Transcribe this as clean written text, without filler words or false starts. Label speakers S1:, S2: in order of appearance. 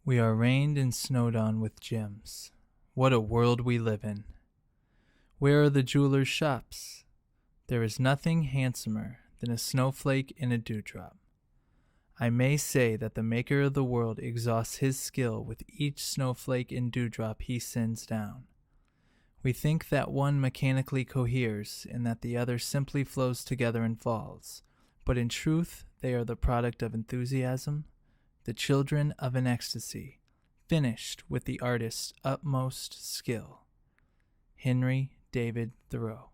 S1: We are rained and snowed on with gems. What a world we live in. Where are the jewelers' shops? There is nothing handsomer than a snowflake in a dewdrop. I may say that the maker of the world exhausts his skill with each snowflake and dewdrop he sends down. We think that one mechanically coheres and that the other simply flows together and falls, but in truth they are the product of enthusiasm, the children of an ecstasy, finished with the artist's utmost skill. Henry David Thoreau.